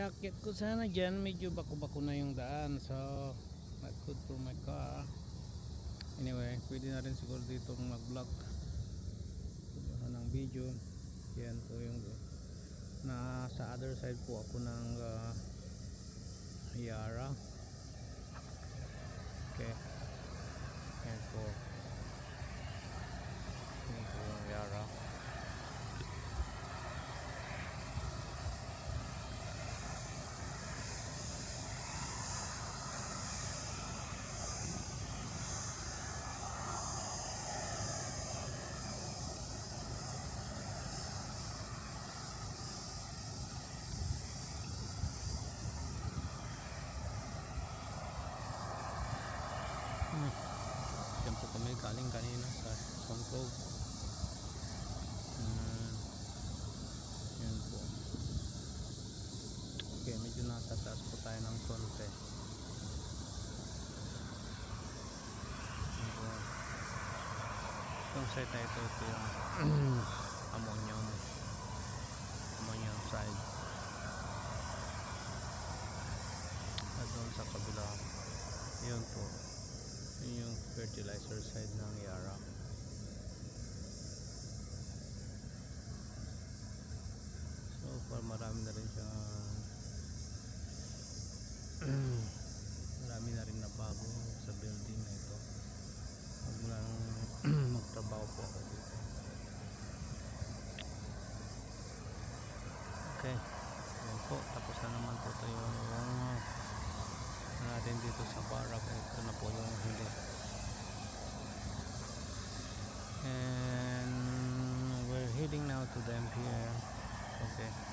iakyat ko sana dyan, medyo bako-bako na yung daan, so not good for my car. Anyway, pwede na rin siguro dito mag vlog ng video. Yan po yung sa other side po ako ng Yara. Okay, yan po yung Yara. Diyan po kami galing kanina sa Songkog. Yan po. Okay, medyo nasa taas po tayo ng konti. Itong site na ito yung ammonium side. At doon sa kabila, yun po, yun yung fertilizer side ng Yara. So far marami na rin siya marami na rin na bago sa building na ito mula nung magtrabaho po ako dito. Okay, yan po, tapos na naman po tayo natin dito sa Barak. Ito na po yung huli, and we're heading now to them here. Okay.